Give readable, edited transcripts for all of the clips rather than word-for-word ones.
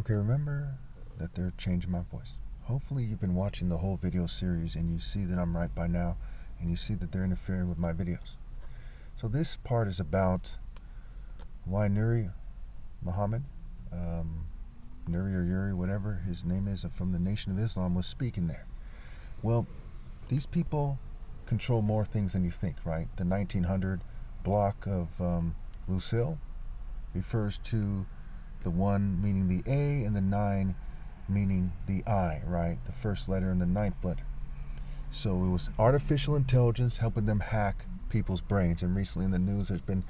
Okay, remember that they're changing my voice. Hopefully you've been watching the whole video series and you see that I'm right by now and you see that they're interfering with my videos. So this part is about why Nuri Muhammad, Nuri or Yuri, whatever his name is, from the Nation of Islam was speaking there. Well, these people control more things than you think, right? The 1900 block of Lucille refers to the 1 meaning the A and the 9 meaning the I, right? The first letter and the 9th letter. So it was artificial intelligence helping them hack people's brains. And recently in the news there's been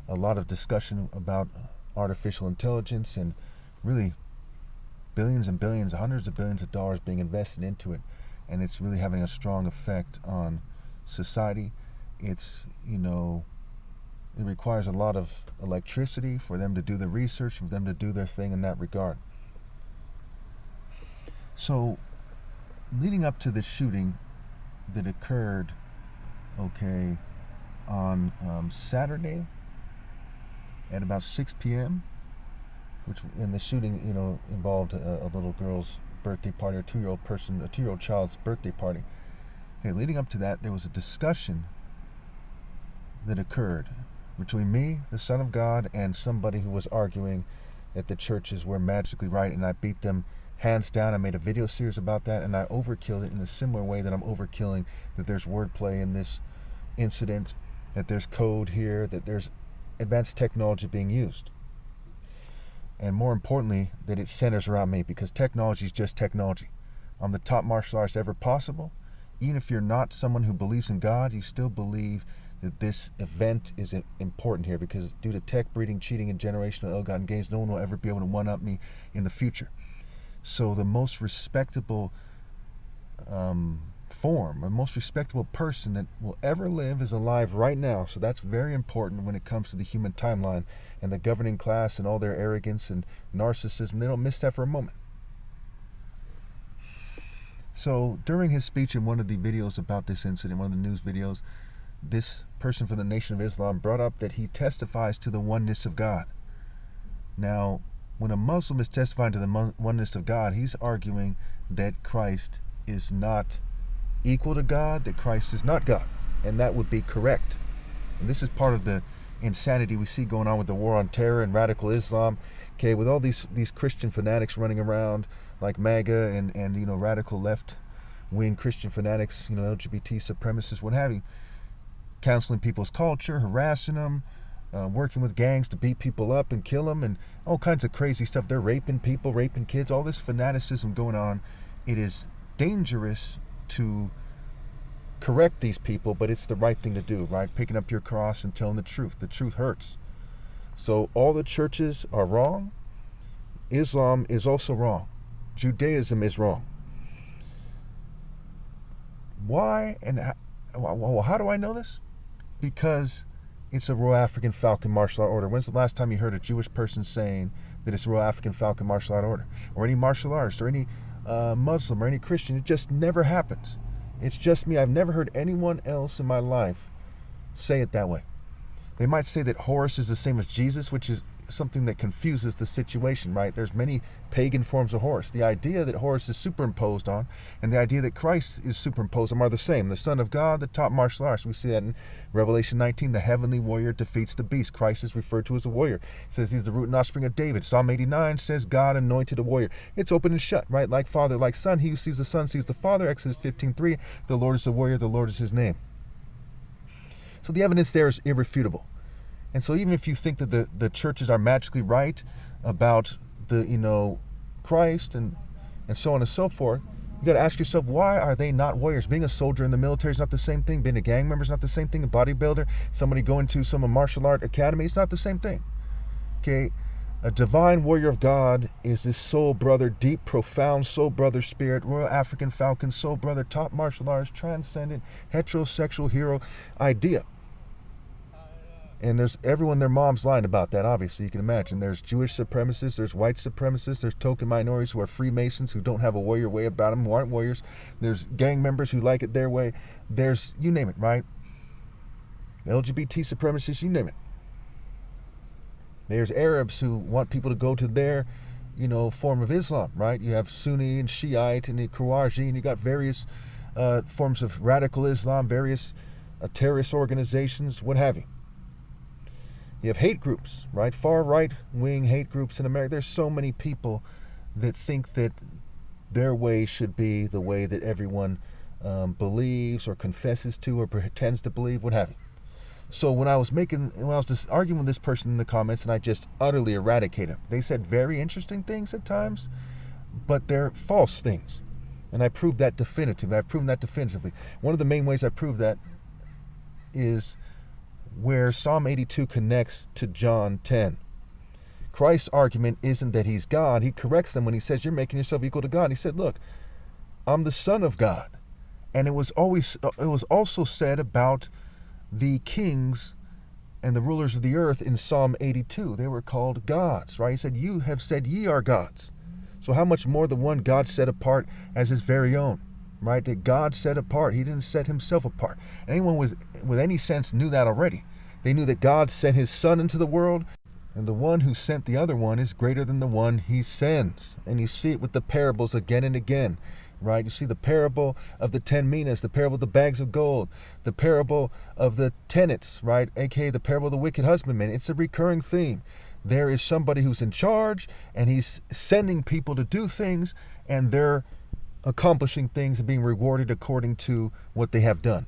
a lot of discussion about artificial intelligence and really billions and billions, hundreds of billions of dollars being invested into it. And it's really having a strong effect on society. It's, it requires a lot of electricity for them to do the research, for them to do their thing in that regard. So, leading up to the shooting that occurred, on Saturday at about 6 p.m., which in the shooting, involved a little girl's birthday party, a 2-year-old child's birthday party. Okay, leading up to that, there was a discussion that occurred between me, the Son of God, and somebody who was arguing that the churches were magically right, and I beat them hands down. I made a video series about that, and I overkilled it in a similar way that I'm overkilling that there's wordplay in this incident, that there's code here, that there's advanced technology being used. And more importantly, that it centers around me, because technology is just technology. I'm the top martial artist ever possible. Even if you're not someone who believes in God, you still believe that this event is important here, because due to tech breeding, cheating, and generational ill-gotten gains, no one will ever be able to one-up me in the future. So the most respectable form, a most respectable person that will ever live is alive right now. So that's very important when it comes to the human timeline and the governing class and all their arrogance and narcissism. They don't miss that for a moment. So during his speech in one of the videos about this incident, one of the news videos, this person from the Nation of Islam brought up that he testifies to the oneness of God. Now, when a Muslim is testifying to the oneness of God, he's arguing that Christ is not equal to God, that Christ is not God. And that would be correct. And this is part of the insanity we see going on with the war on terror and radical Islam. Okay, with all these Christian fanatics running around like MAGA and radical left-wing Christian fanatics, LGBT supremacists, what have you, canceling people's culture, harassing them, working with gangs to beat people up and kill them, and all kinds of crazy stuff. They're raping people, raping kids, all this fanaticism going on. It is dangerous to correct these people, but it's the right thing to do, right? Picking up your cross and telling the truth. The truth hurts. So all the churches are wrong. Islam is also wrong. Judaism is wrong. Why and how do I know this? Because it's a Royal African Falcon martial art order. When's the last time you heard a Jewish person saying that it's a Royal African Falcon martial art order? Or any martial artist, or any Muslim, or any Christian? It just never happens. It's just me. I've never heard anyone else in my life say it that way. They might say that Horus is the same as Jesus, which is something that confuses the situation, right? There's many pagan forms of Horus. The idea that Horus is superimposed on and the idea that Christ is superimposed on are the same. The Son of God, the top martial artist. We see that in Revelation 19. The heavenly warrior defeats the beast. Christ is referred to as a warrior. It says he's the root and offspring of David. Psalm 89 says God anointed a warrior. It's open and shut, right? Like Father, like Son. He who sees the Son sees the Father. Exodus 15:3. The Lord is the warrior. The Lord is his name. So the evidence there is irrefutable. And so even if you think that the churches are magically right about the, Christ and so on and so forth, you got to ask yourself, why are they not warriors? Being a soldier in the military is not the same thing. Being a gang member is not the same thing. A bodybuilder, somebody going to some martial art academy, it's not the same thing. Okay? A divine warrior of God is this soul brother, deep, profound soul brother spirit, Royal African Falcon, soul brother, top martial artist, transcendent, heterosexual hero idea. And there's everyone, their mom's lying about that, obviously, you can imagine. There's Jewish supremacists, there's white supremacists, there's token minorities who are Freemasons, who don't have a warrior way about them, who aren't warriors. There's gang members who like it their way. There's, you name it, right? LGBT supremacists, you name it. There's Arabs who want people to go to their form of Islam, right? You have Sunni and Shiite and the Khawarij, and you got various forms of radical Islam, various terrorist organizations, what have you. You have hate groups, right? Far right-wing hate groups in America. There's so many people that think that their way should be the way that everyone believes or confesses to or pretends to believe, what have you. So when I was just arguing with this person in the comments, and I just utterly eradicated them, they said very interesting things at times, but they're false things. And I proved that definitively. I've proven that definitively. One of the main ways I prove that is where Psalm 82 connects to John 10. Christ's argument isn't that he's God. He corrects them when he says, you're making yourself equal to God. He said, look, I'm the Son of God. And it was also said about the kings and the rulers of the earth in Psalm 82. They were called gods, right? He said, you have said ye are gods. So how much more the one God set apart as his very own, right? That God set apart. He didn't set himself apart. Anyone with any sense knew that already. They knew that God sent his Son into the world, and the one who sent the other one is greater than the one he sends. And you see it with the parables again and again, right? You see the parable of the 10 minas, the parable of the bags of gold, the parable of the tenants, right? AKA the parable of the wicked husbandman. It's a recurring theme. There is somebody who's in charge, and he's sending people to do things, and they're accomplishing things and being rewarded according to what they have done.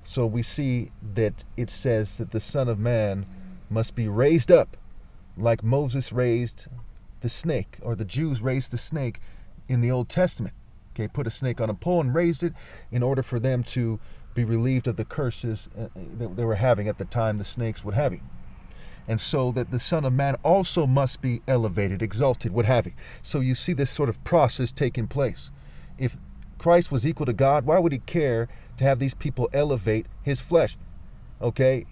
So we see that it says that the Son of Man must be raised up like Moses raised the snake, or the Jews raised the snake in the Old Testament. Okay, put a snake on a pole and raised it in order for them to be relieved of the curses that they were having at the time, the snakes, what have you. And so that the Son of Man also must be elevated, exalted, what have you. So you see this sort of process taking place. If Christ was equal to God, why would he care to have these people elevate his flesh, okay,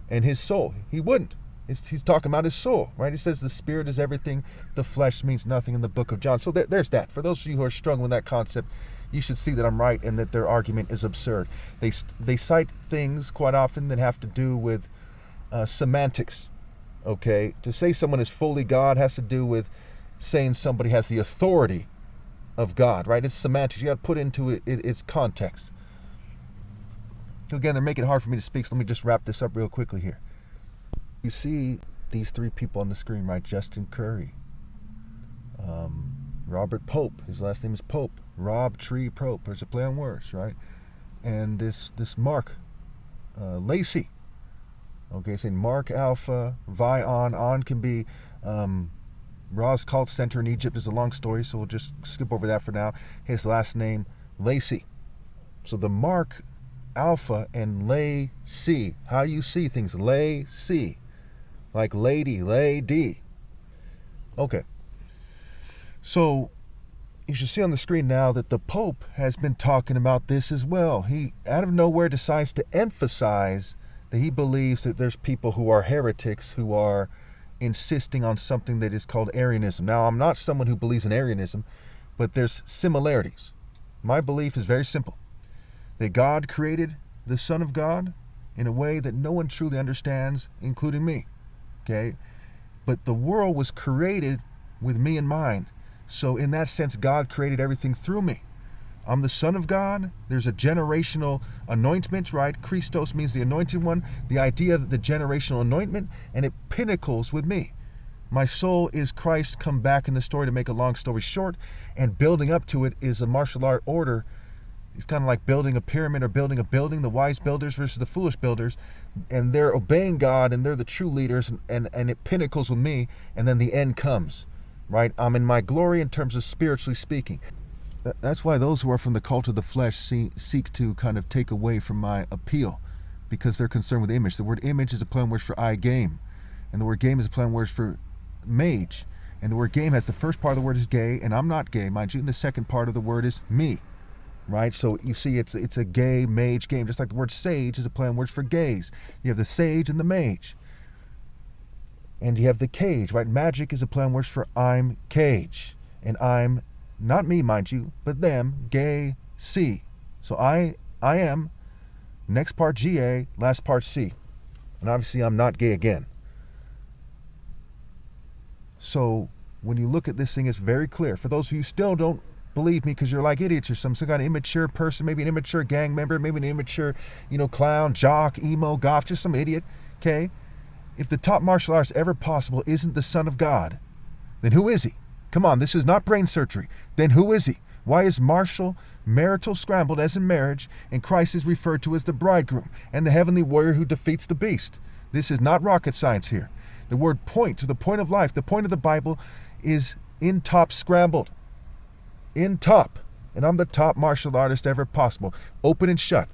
and his soul? He wouldn't. He's talking about his soul, right? He says the spirit is everything, the flesh means nothing in the book of John. So there's that. For those of you who are struggling with that concept, you should see that I'm right and that their argument is absurd. They cite things quite often that have to do with semantics, okay? To say someone is fully God has to do with saying somebody has the authority of God, right? It's semantics. You got to put into its context. So again, they're making it hard for me to speak, so let me just wrap this up real quickly here. You see these three people on the screen, right? Justin Curry, Robert Pope, his last name is Pope, Rob Tree Pope, there's a play on words, right? And this Mark Lacey, okay, saying Mark Alpha, Vi on can be Ra's cult center in Egypt is a long story, so we'll just skip over that for now. His last name, Lacey. So the Mark Alpha and Lacey, how you see things, Lacey, like lady. Okay. So you should see on the screen now that the Pope has been talking about this as well. He, out of nowhere, decides to emphasize that he believes that there's people who are heretics who are insisting on something that is called Arianism. Now, I'm not someone who believes in Arianism, but there's similarities. My belief is very simple. That God created the Son of God in a way that no one truly understands, including me. Okay? But the world was created with me in mind. So in that sense, God created everything through me. I'm the Son of God. There's a generational anointment, right? Christos means the anointed one. The idea of the generational anointment, and it pinnacles with me. My soul is Christ come back in the story, to make a long story short, and building up to it is a martial art order. It's kind of like building a pyramid or building a building, the wise builders versus the foolish builders, and they're obeying God and they're the true leaders, and it pinnacles with me, and then the end comes, right? I'm in my glory in terms of spiritually speaking. That's why those who are from the cult of the flesh seek to kind of take away from my appeal, because they're concerned with image. The word image is a play on words for I game, and the word game is a play on words for mage, and the word game has the first part of the word is gay, and I'm not gay, mind you, and the second part of the word is me. Right, so you see, it's a gay mage game, just like the word sage is a play on words for gays. You have the sage and the mage, and you have the cage. Right, magic is a play on words for I'm cage, and I'm not me, mind you, but them, gay C. So I am. Next part GA, last part C, and obviously I'm not gay again. So when you look at this thing, it's very clear. For those of you who still don't believe me because you're like idiots or some kind of immature person, maybe an immature gang member, maybe an immature, clown, jock, emo, goth, just some idiot, okay? If the top martial artist ever possible isn't the Son of God, then who is he? Come on, this is not brain surgery. Then who is he? Why is martial, marital scrambled as in marriage, and Christ is referred to as the bridegroom and the heavenly warrior who defeats the beast? This is not rocket science here. The word point, to the point of life, the point of the Bible is in top scrambled. In top. And I'm the top martial artist ever possible. Open and shut.